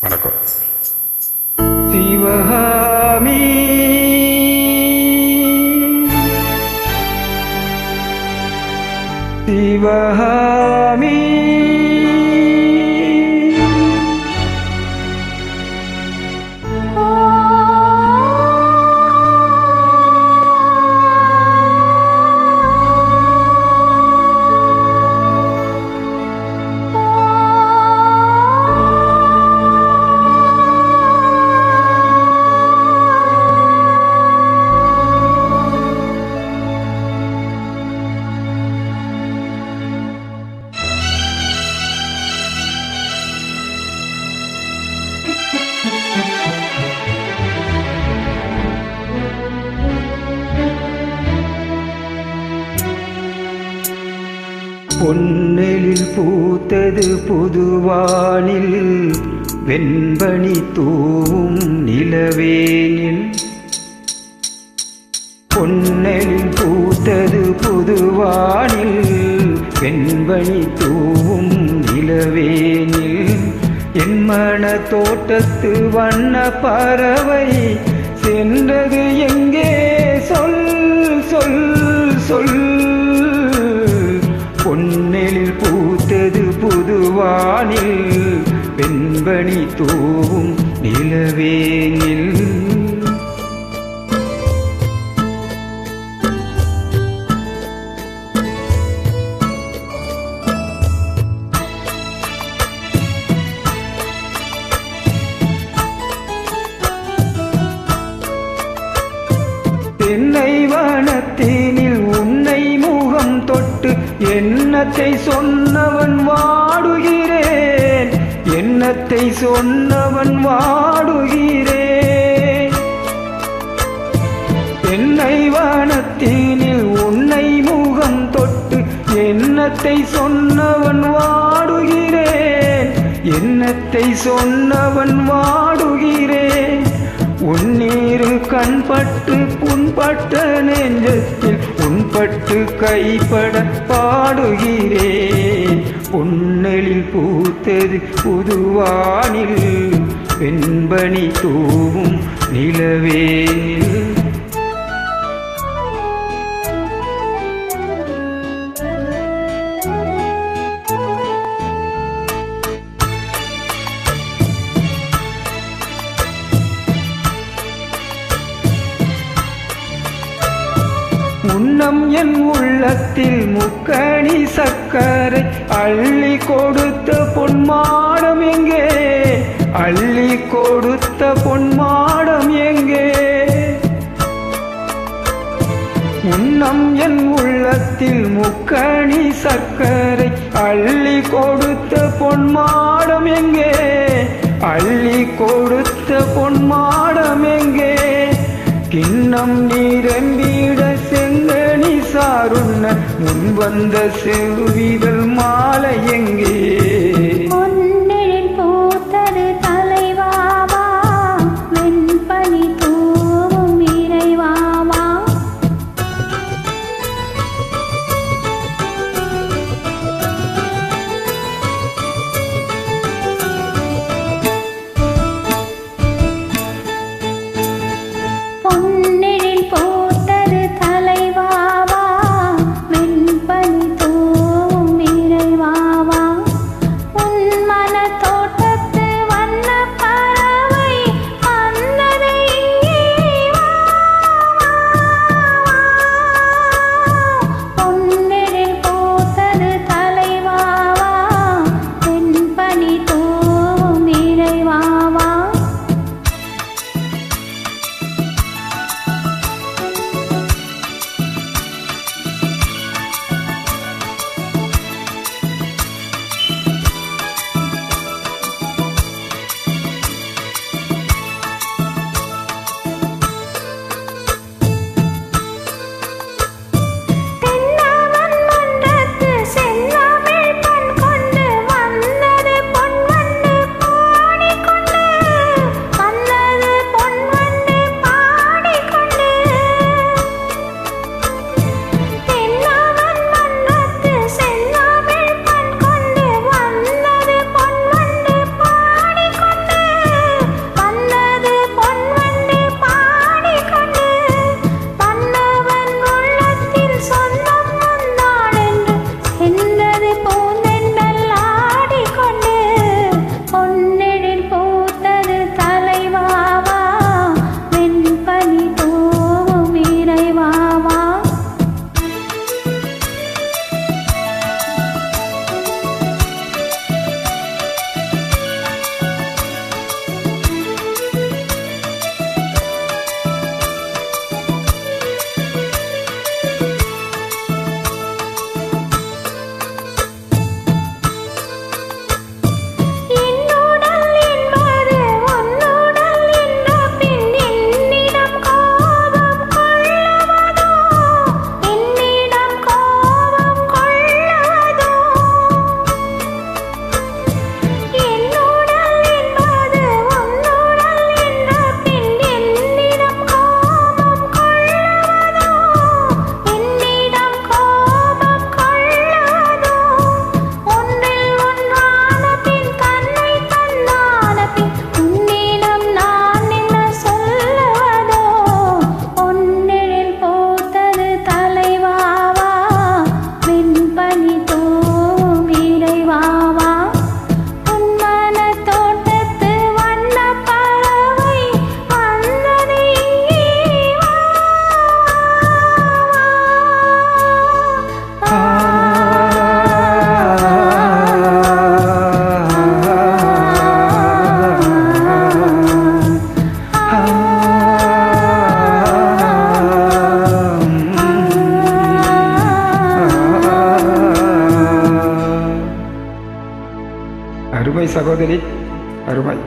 வணக்கம். சிவகாமி சிவகாமி பொன்னெழில் பூத்தது புதுவானில் வெண்பனி தூவும் நிலவேனில். பொன்னெழில் பூத்தது புதுவானில் வெண்பனி தூவும் நிலவேனில். என் மன தோட்டத்து வண்ண பறவை சென்றது எங்கே சொல் சொல் சொல். பொன்னெழில் பூத்தது புதுவானில் வெண்பனி தூவும் நிலவேனில். தென்னை வனத்தினில் உன்னை முகம் தொட்டு எண்ணத்தை சொன்னவன் வாடுகிறேன், எண்ணத்தை சொன்னவன் வாடுகிறேன். தென்னை வனத்தினில் உன்னை முகம் தொட்டு எண்ணத்தை சொன்னவன் வாடுகிறேன், எண்ணத்தை சொன்னவன் வாடுகிறேன். உன்னீரு கண்பட்டு புண்பட்ட நெஞ்சத்தில் உன்பட்டு கைப்பட பாடுகிறேன். பொன்னெழில் பூத்தது புதுவானில் வெண்பனி தூவும் நிலவேனில். உன்னம் என் உள்ளத்தில் முக்கணி சக்கரை அள்ளி கொடுத்த பொன்மாடம் எங்கே, அள்ளி கொடுத்த பொன்மாடம் எங்கே. உன்னம் என் உள்ளத்தில் முக்கணி சக்கரை அள்ளி கொடுத்த பொன்மாடம் எங்கே, அள்ளி கொடுத்த பொன்மாடம் எங்கே. கிண்ணம் நீரம்பிட செங்கனி சாருண்ண முன் வந்த செவ்விதழ் மாலை எங்கே. பொன்னெழில் பூத்தது தலைவாவா வெண்பனி தூவும் இறைவாவா. பொன்னெழில் பூத்தது தலைவாவா வெண்பனி தூவும் இறைவாவா. பொன்னெழில் பூத்தது தலைவாவா வெண்பனி தூவும் இறைவாவா அருமை சகோதரி, அருமை.